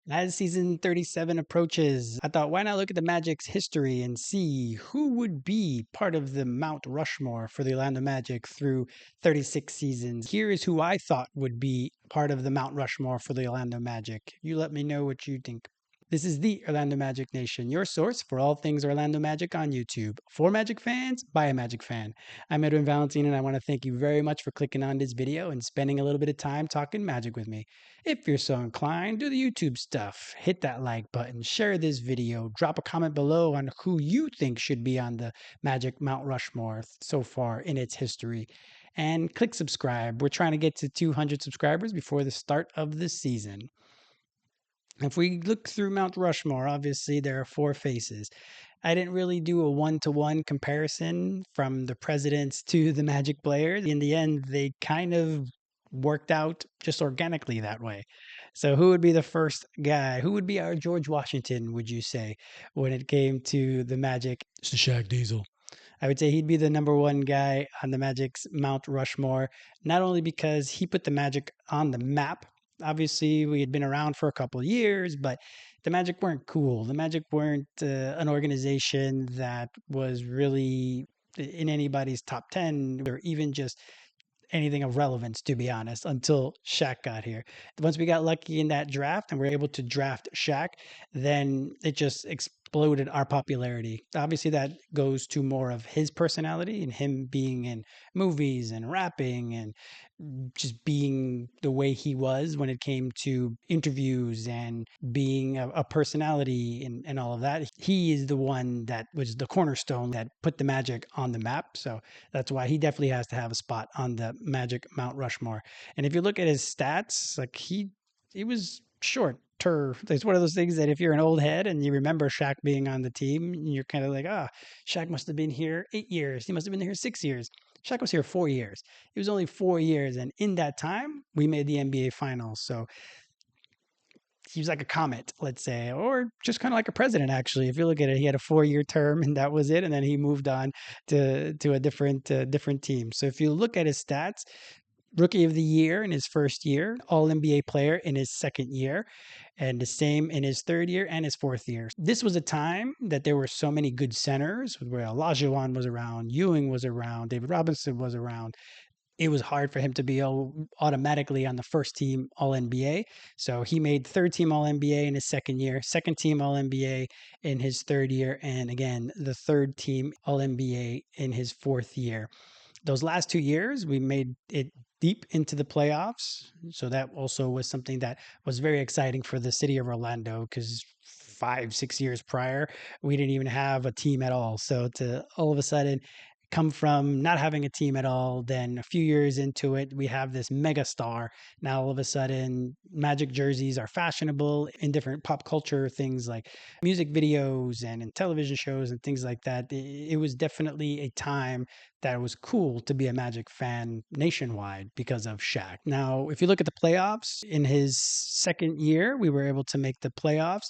As season 37 approaches, I thought, why not look at the Magic's history and see who would be part of the Mount Rushmore for the Orlando Magic through 36 seasons. Here is who I thought would be part of the Mount Rushmore for the Orlando Magic. You let me know what you think. This is the Orlando Magic Nation, your source for all things Orlando Magic on YouTube. For Magic fans, by a Magic fan. I'm Edwin Valentine, and I want to thank you very much for clicking on this video and spending a little bit of time talking Magic with me. If you're so inclined, do the YouTube stuff. Hit that like button, share this video, drop a comment below on who you think should be on the Magic Mount Rushmore so far in its history. And click subscribe. We're trying to get to 200 subscribers before the start of the season. If we look through Mount Rushmore, obviously there are four faces. I didn't really do a one-to-one comparison from the presidents to the Magic players. In the end, they kind of worked out just organically that way. So who would be the first guy? Who would be our George Washington, would you say, when it came to the Magic? It's the Shaq Diesel. I would say he'd be the number one guy on the Magic's Mount Rushmore, not only because he put the Magic on the map. Obviously, we had been around for a couple of years, but the Magic weren't cool. The Magic weren't an organization that was really in anybody's top 10 or even just anything of relevance, to be honest, until Shaq got here. Once we got lucky in that draft and we are able to draft Shaq, then it just exploded our popularity. Obviously, that goes to more of his personality and him being in movies and rapping and just being the way he was when it came to interviews and being a personality and all of that. He is the one that was the cornerstone that put the Magic on the map. So that's why he definitely has to have a spot on the Magic Mount Rushmore. And if you look at his stats, like he was short. It's one of those things that if you're an old head and you remember Shaq being on the team, you're kind of like, Shaq must have been here 8 years. He must have been here 6 years. Shaq was here 4 years. It was only 4 years. And in that time, we made the NBA Finals. So he was like a comet, let's say, or just kind of like a president, actually. If you look at it, he had a 4-year term and that was it. And then he moved on to a different team. So if you look at his stats, Rookie of the Year in his first year, All NBA player in his second year, and the same in his third year and his fourth year. This was a time that there were so many good centers where Olajuwon was around, Ewing was around, David Robinson was around. It was hard for him to be automatically on the first team All NBA. So he made third team All NBA in his second year, second team All NBA in his third year, and again, the third team All NBA in his fourth year. Those last 2 years, we made it deep into the playoffs. So that also was something that was very exciting for the city of Orlando because 5, 6 years prior, we didn't even have a team at all. So to all of a sudden come from not having a team at all, then a few years into it, we have this mega star. Now all of a sudden, Magic jerseys are fashionable in different pop culture things like music videos and in television shows and things like that. It was definitely a time that was cool to be a Magic fan nationwide because of Shaq. Now, if you look at the playoffs, in his second year, we were able to make the playoffs.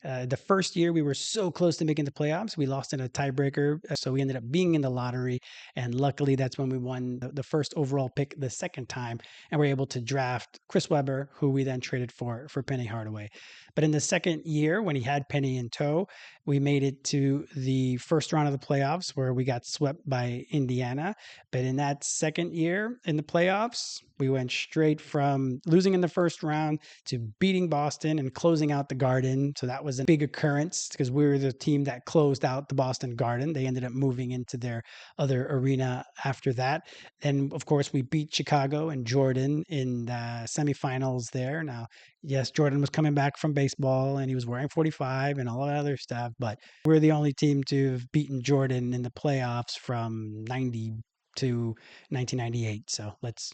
The first year, we were so close to making the playoffs. We lost in a tiebreaker. So we ended up being in the lottery. And luckily, that's when we won the first overall pick the second time. And we're able to draft Chris Webber, who we then traded for Penny Hardaway. But in the second year, when he had Penny in tow, we made it to the first round of the playoffs where we got swept by Indiana. But in that second year in the playoffs, we went straight from losing in the first round to beating Boston and closing out the Garden. So that was a big occurrence because we were the team that closed out the Boston Garden. They ended up moving into their other arena after that. And of course, we beat Chicago and Jordan in the semifinals there. Now, yes, Jordan was coming back from baseball and he was wearing 45 and all that other stuff, but we're the only team to have beaten Jordan in the playoffs from 90 to 1998. So let's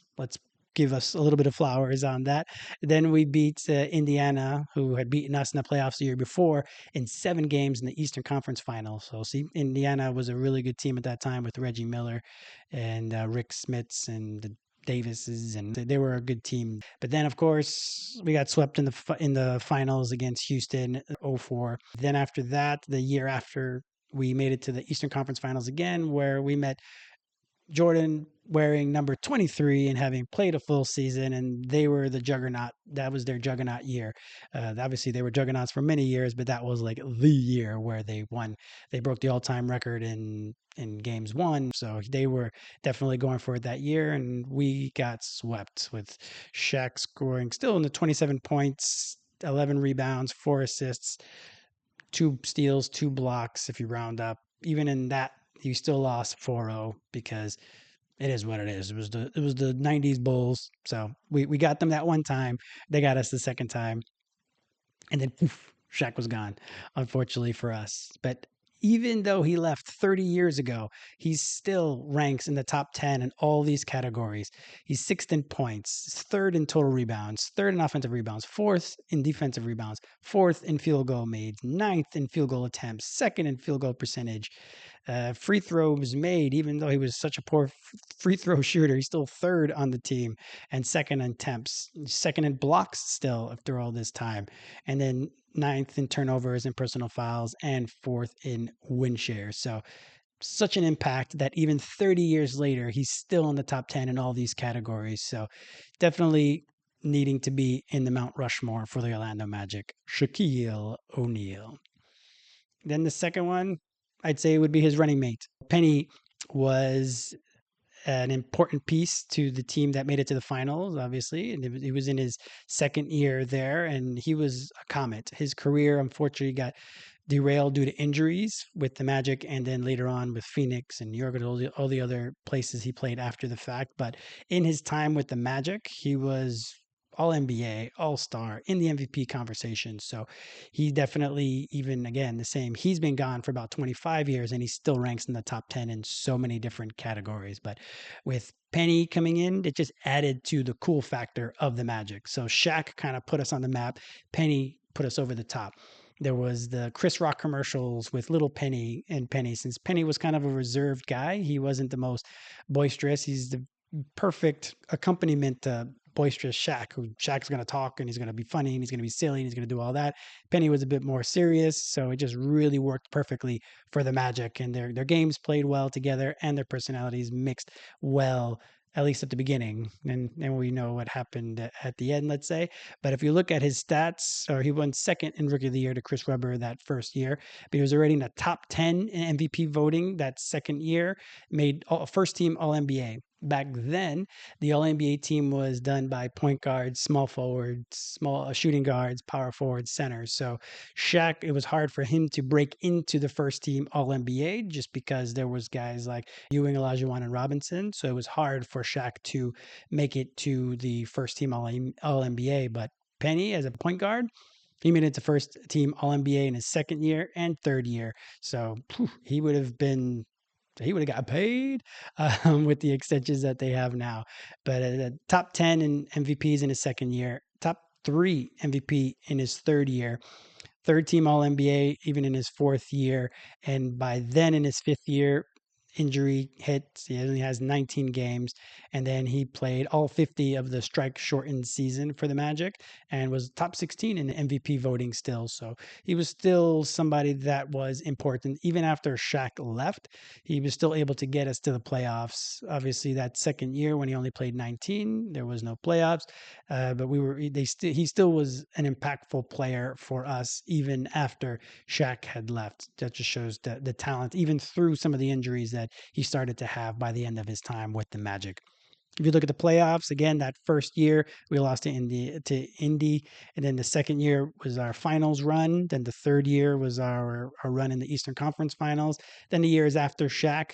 give us a little bit of flowers on that. Then we beat Indiana, who had beaten us in the playoffs the year before, in 7 games in the Eastern Conference Final. So, see, Indiana was a really good team at that time with Reggie Miller and Rick Smits and the Davises, and they were a good team. But then, of course, we got swept in the finals against Houston 04. Then after that, the year after, we made it to the Eastern Conference Finals again, where we met Jordan wearing number 23 and having played a full season, and they were the juggernaut. That was their juggernaut year. Obviously, they were juggernauts for many years, but that was like the year where they won. They broke the all-time record in games won, so they were definitely going for it that year, and we got swept with Shaq scoring still in the 27 points, 11 rebounds, 4 assists, 2 steals, 2 blocks if you round up. Even in that, you still lost 4-0 because it is what it is. It was the 90s Bulls. So we got them that one time. They got us the second time. And then poof, Shaq was gone, unfortunately for us. But even though he left 30 years ago, he still ranks in the top 10 in all these categories. He's sixth in points, third in total rebounds, third in offensive rebounds, fourth in defensive rebounds, fourth in field goal made, ninth in field goal attempts, second in field goal percentage. Free throws made, even though he was such a poor free throw shooter, he's still third on the team and second in attempts, second in blocks still after all this time. And then ninth in turnovers and personal fouls, and fourth in win shares. So such an impact that even 30 years later, he's still in the top 10 in all these categories. So definitely needing to be in the Mount Rushmore for the Orlando Magic, Shaquille O'Neal. Then the second one, I'd say would be his running mate. Penny was an important piece to the team that made it to the finals, obviously. And he was in his second year there, and he was a comet. His career, unfortunately, got derailed due to injuries with the Magic, and then later on with Phoenix and New York and all the other places he played after the fact. But in his time with the Magic, he was all NBA, all star in the MVP conversation. So he definitely, even again, the same. He's been gone for about 25 years and he still ranks in the top 10 in so many different categories. But with Penny coming in, it just added to the cool factor of the Magic. So Shaq kind of put us on the map. Penny put us over the top. There was the Chris Rock commercials with little Penny and Penny. Since Penny was kind of a reserved guy, he wasn't the most boisterous. He's the perfect accompaniment to boisterous Shaq, who Shaq's going to talk and he's going to be funny and he's going to be silly and he's going to do all that. Penny was a bit more serious, so it just really worked perfectly for the Magic, and their games played well together and their personalities mixed well, at least at the beginning. And we know what happened at the end, let's say. But if you look at his stats, or he won second in Rookie of the Year to Chris Webber that first year, but he was already in the top 10 in MVP voting that second year, made first team All NBA. Back then, the All NBA team was done by point guards, small forwards, small shooting guards, power forwards, centers. So Shaq, it was hard for him to break into the first team All NBA just because there was guys like Ewing, Olajuwon, and Robinson. So it was hard for Shaq to make it to the first team All NBA. But Penny, as a point guard, he made it to first team All NBA in his second year and third year. So he would have got paid with the extensions that they have now. But top 10 in MVPs in his second year, top 3 MVP in his third year, third team All NBA even in his fourth year. And by then in his fifth year, injury hits. He only has 19 games, and then he played all 50 of the strike shortened season for the Magic and was top 16 in MVP voting still. So he was still somebody that was important. Even after Shaq left, he was still able to get us to the playoffs. Obviously, that second year when he only played 19, there was no playoffs, but he still was an impactful player for us even after Shaq had left. That just shows the talent, even through some of the injuries that he started to have by the end of his time with the Magic. If you look at the playoffs, again, that first year we lost to Indy, and then the second year was our finals run. Then the third year was our run in the Eastern Conference Finals. Then the years after Shaq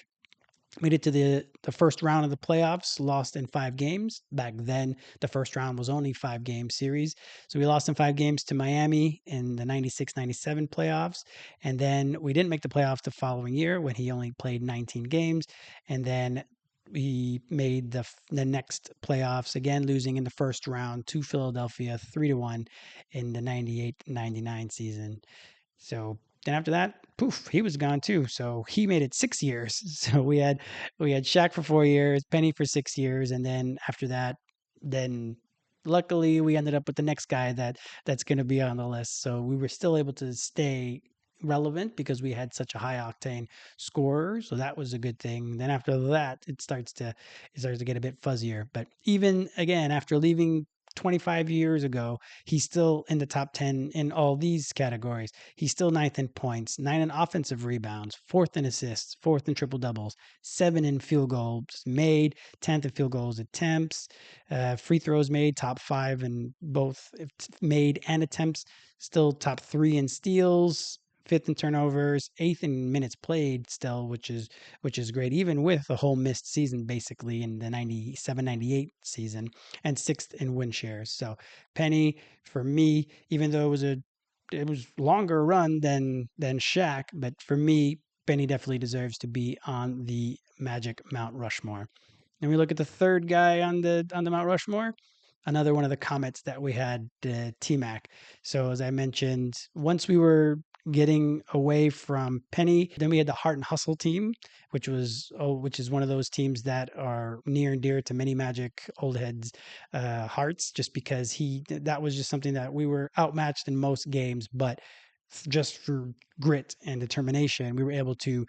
made it to the first round of the playoffs, lost in 5 games. Back then, the first round was only 5-game series. So we lost in 5 games to Miami in the 96-97 playoffs. And then we didn't make the playoffs the following year when he only played 19 games. And then we made the next playoffs, again, losing in the first round to Philadelphia 3-1 in the 98-99 season. So then after that, poof, he was gone too. So he made it 6 years. So we had Shaq for 4 years, Penny for 6 years, and then after that, then luckily we ended up with the next guy that's going to be on the list. So we were still able to stay relevant because we had such a high octane scorer. So that was a good thing. Then after that, it starts to get a bit fuzzier. But even again, after leaving 25 years ago, he's still in the top 10 in all these categories. He's still ninth in points, nine in offensive rebounds, fourth in assists, fourth in triple doubles, seven in field goals made, 10th in field goals attempts, free throws made, top five in both made and attempts, still top three in steals, fifth in turnovers, eighth in minutes played still, which is great, even with the whole missed season basically in the 97-98 season, and sixth in win shares. So Penny, for me, even though it was longer run than Shaq, but for me, Penny definitely deserves to be on the Magic Mount Rushmore. And we look at the third guy on the Mount Rushmore, another one of the comets that we had, T-Mac. So as I mentioned, once we were getting away from Penny, then we had the Heart and Hustle team, which is one of those teams that are near and dear to many Magic old heads' hearts, just because that was just something that we were outmatched in most games, but just for grit and determination, we were able to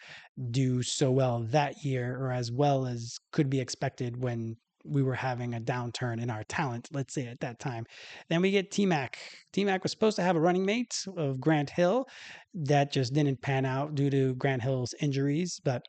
do so well that year, or as well as could be expected when we were having a downturn in our talent, let's say at that time. Then we get T Mac. T Mac was supposed to have a running mate of Grant Hill. That just didn't pan out due to Grant Hill's injuries, but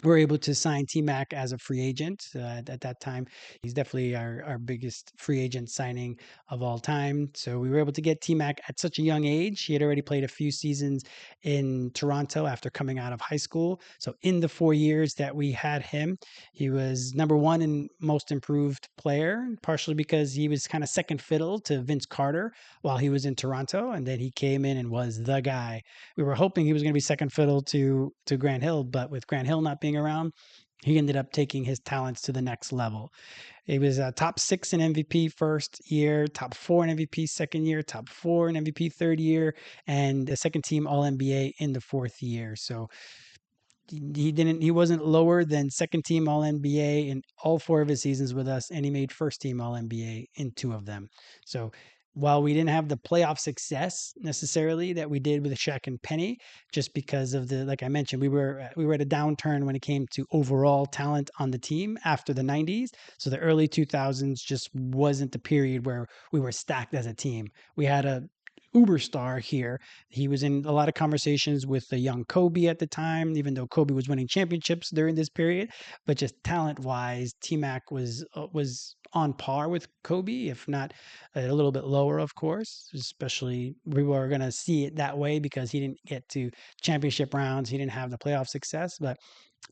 we're able to sign T-Mac as a free agent at that time. He's definitely our biggest free agent signing of all time. So we were able to get T-Mac at such a young age. He had already played a few seasons in Toronto after coming out of high school. So in the 4 years that we had him, he was number one in most improved player, partially because he was kind of second fiddle to Vince Carter while he was in Toronto. And then he came in and was the guy. We were hoping he was going to be second fiddle to Grant Hill, but with Grant Hill not being around, he ended up taking his talents to the next level. He was top six in MVP first year, top four in MVP second year, top four in MVP third year, and a second team All NBA in the fourth year. So he wasn't lower than second team All NBA in all four of his seasons with us, and he made first team All NBA in two of them. So while we didn't have the playoff success necessarily that we did with Shaq and Penny, just because of like I mentioned, we were at a downturn when it came to overall talent on the team after the 90s. So the early 2000s just wasn't the period where we were stacked as a team. We had a uber star here. He was in a lot of conversations with the young Kobe at the time, even though Kobe was winning championships during this period. But just talent wise, T Mac was on par with Kobe, if not a little bit lower, of course. Especially we were going to see it that way because he didn't get to championship rounds. He didn't have the playoff success, but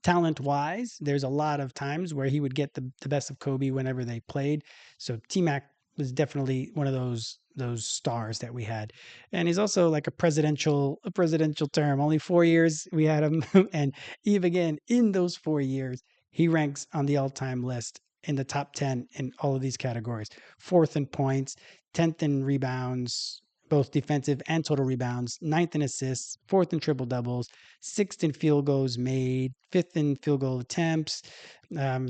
talent wise, there's a lot of times where he would get the best of Kobe whenever they played. So T Mac was definitely one of those stars that we had. And he's also like a presidential term. Only 4 years we had him. And even again, in those 4 years, he ranks on the all-time list in the top 10 in all of these categories. Fourth in points, 10th in rebounds, both defensive and total rebounds, ninth in assists, fourth in triple doubles, sixth in field goals made, fifth in field goal attempts,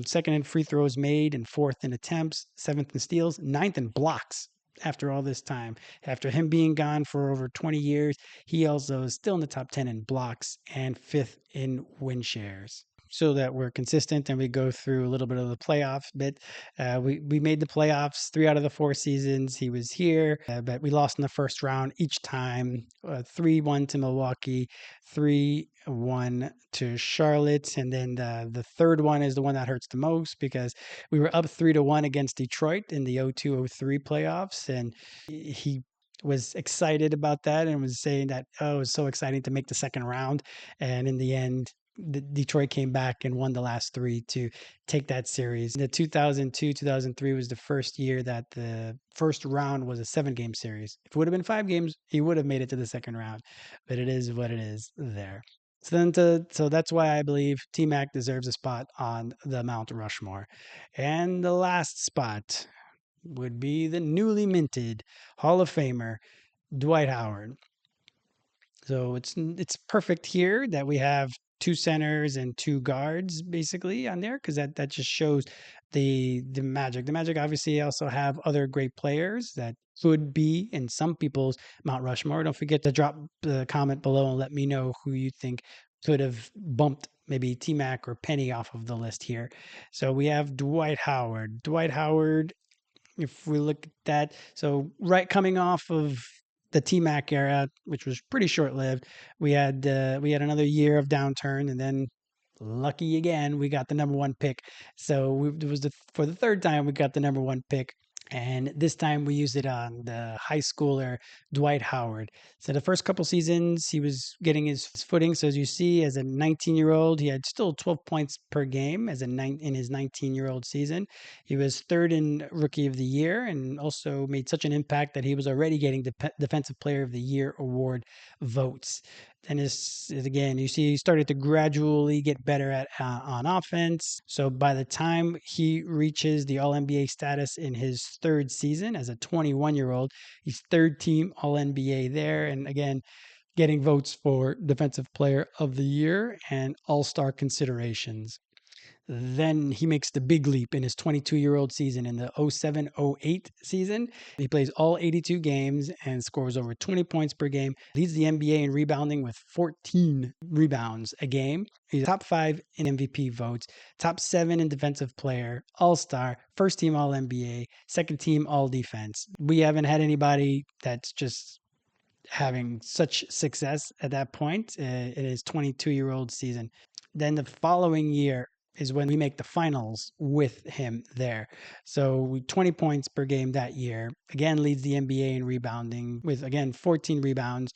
second in free throws made, and fourth in attempts, seventh in steals, ninth in blocks. After all this time, after him being gone for over 20 years, he also is still in the top 10 in blocks and fifth in win shares. So that we're consistent and we go through a little bit of the playoffs bit. We made the playoffs 3 out of the 4 seasons. He was here, but we lost in the first round each time. 3-1 to Milwaukee, 3-1 to Charlotte, and then the third one is the one that hurts the most because we were up 3-1 against Detroit in the 02-03 playoffs, and he was excited about that and was saying that, oh, it was so exciting to make the second round, and in the end Detroit came back and won the last three to take that series. The 2002-2003 was the first year that the first round was a 7-game series. If it would have been 5 games, he would have made it to the second round, but it is what it is there. So that's why I believe T Mac deserves a spot on the Mount Rushmore. And the last spot would be the newly minted Hall of Famer, Dwight Howard. So it's perfect here that we have two centers and two guards basically on there, because that just shows the Magic. The Magic obviously also have other great players that could be in some people's Mount Rushmore. Don't forget to drop the comment below and let me know who you think could have bumped maybe T-Mac or Penny off of the list here. So we have Dwight Howard. Dwight Howard, if we look at that, so right coming off of the T-Mac era, which was pretty short-lived, we had another year of downturn, and then lucky again, we got the number one pick. So it was for the third time we got the number one pick. And this time we used it on the high schooler Dwight Howard. So the first couple seasons he was getting his footing. So as you see, as a 19-year-old, he had still 12 points per game in his 19-year-old season. He was third in Rookie of the Year and also made such an impact that he was already getting Defensive Player of the Year award votes. And again, you see, he started to gradually get better at on offense. So by the time he reaches the All NBA status in his third season as a 21-year-old, he's third team All NBA there. And again, getting votes for Defensive Player of the Year and All Star considerations. Then he makes the big leap in his 22-year-old season in the 07-08 season. He plays all 82 games and scores over 20 points per game. Leads the NBA in rebounding with 14 rebounds a game. He's top 5 in MVP votes, top 7 in defensive player, all-star, first team All-NBA, second team All-Defense. We haven't had anybody that's just having such success at that point in his 22-year-old season. Then the following year is when we make the finals with him there. So 20 points per game that year. Again, leads the NBA in rebounding with, again, 14 rebounds,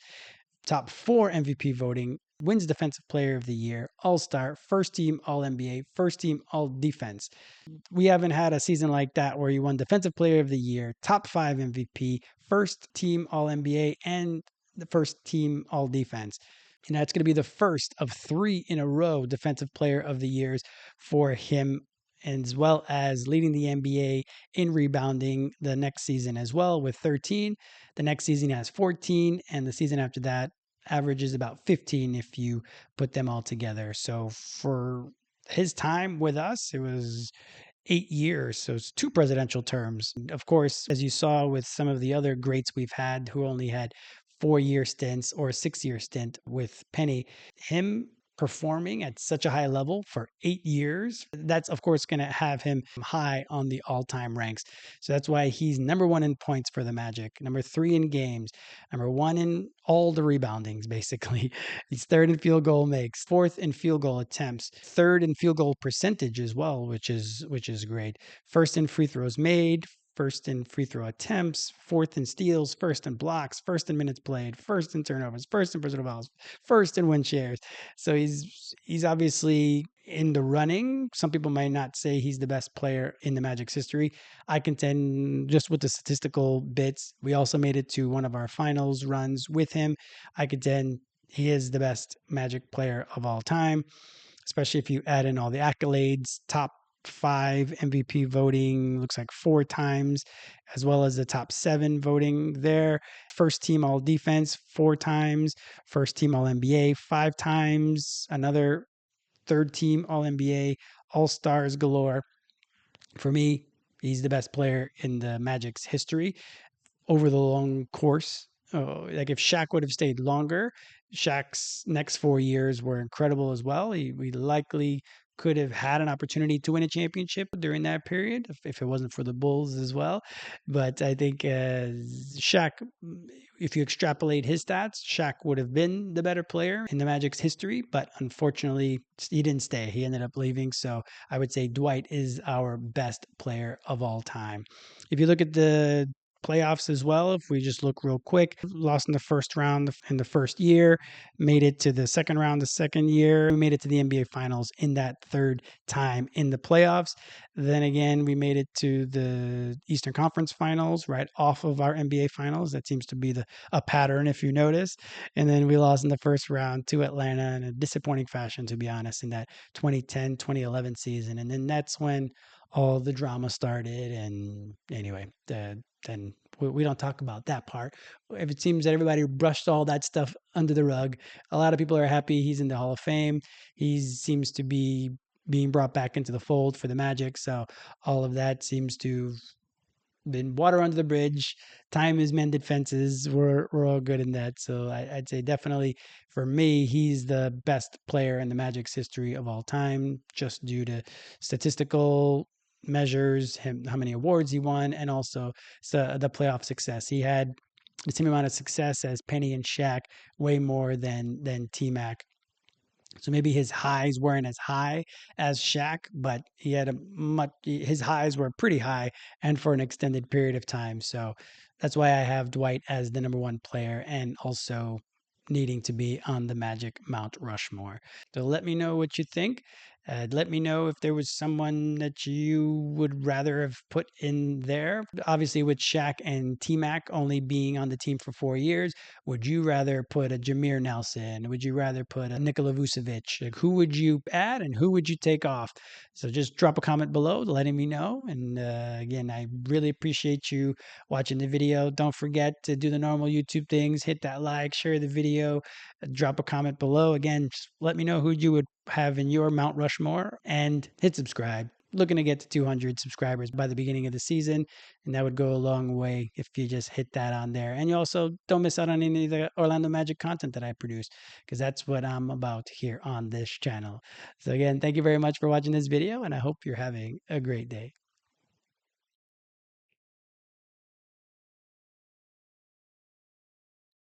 top 4 MVP voting, wins Defensive Player of the Year, All-Star, first team All-NBA, first team All-Defense. We haven't had a season like that where you won Defensive Player of the Year, top 5 MVP, first team All-NBA, and the first team All-Defense. And that's going to be the first of 3 in a row Defensive Player of the Years for him, as well as leading the NBA in rebounding the next season as well with 13. The next season has 14, and the season after that averages about 15 if you put them all together. So for his time with us, it was 8 years. So it's 2 presidential terms. Of course, as you saw with some of the other greats we've had who only had 4-year stints or a 6-year stint with Penny, him performing at such a high level for 8 years, that's of course going to have him high on the all-time ranks. So that's why he's number 1 in points for the Magic, number 3 in games, number 1 in all the reboundings, basically. He's 3rd in field goal makes, 4th in field goal attempts, 3rd in field goal percentage as well, which is great. 1st in free throws made, 1st in free throw attempts, 4th in steals, 1st in blocks, 1st in minutes played, 1st in turnovers, 1st in personal fouls, 1st in win shares. So he's obviously in the running. Some people might not say he's the best player in the Magic's history. I contend just with the statistical bits. We also made it to one of our finals runs with him. I contend he is the best Magic player of all time, especially if you add in all the accolades, top 5 MVP voting, looks like 4 times, as well as the top 7 voting there. First team All Defense 4 times, first team All NBA 5 times, another third team All NBA, All Stars galore. For me, he's the best player in the Magic's history over the long course. Like if Shaq would have stayed longer, Shaq's next 4 years were incredible as well. We likely could have had an opportunity to win a championship during that period if it wasn't for the Bulls as well. But I think Shaq, if you extrapolate his stats, Shaq would have been the better player in the Magic's history. But unfortunately, he didn't stay. He ended up leaving. So I would say Dwight is our best player of all time. If you look at the playoffs as well, if we just look real quick, lost in the first round in the first year, made it to the second round the second year, we made it to the NBA finals in that third time in the playoffs. Then again, we made it to the Eastern Conference finals right off of our NBA finals. That seems to be a pattern if you notice. And then we lost in the first round to Atlanta in a disappointing fashion, to be honest, in that 2010-2011 season. And then that's when all the drama started. And anyway, then we don't talk about that part. If it seems that everybody brushed all that stuff under the rug, a lot of people are happy he's in the Hall of Fame. He seems to be being brought back into the fold for the Magic. So all of that seems to been water under the bridge. Time has mended fences. We're all good in that. So I'd say definitely for me, he's the best player in the Magic's history of all time, just due to statistical measures, him how many awards he won, and also the playoff success. He had the same amount of success as Penny and Shaq, way more than T Mac. So maybe his highs weren't as high as Shaq, but he had his highs were pretty high and for an extended period of time. So that's why I have Dwight as the number one player and also needing to be on the Magic Mount Rushmore. So let me know what you think. Let me know if there was someone that you would rather have put in there. Obviously, with Shaq and T Mac only being on the team for 4 years, would you rather put a Jameer Nelson? Would you rather put a Nikola Vucevic? Like, who would you add and who would you take off? So just drop a comment below letting me know. And again, I really appreciate you watching the video. Don't forget to do the normal YouTube things. Hit that like, share the video, drop a comment below. Again, just let me know who you would have in your Mount Rushmore and hit subscribe. Looking to get to 200 subscribers by the beginning of the season, and that would go a long way if you just hit that on there. And you also don't miss out on any of the Orlando Magic content that I produce, because that's what I'm about here on this channel. So again, thank you very much for watching this video, and I hope you're having a great day.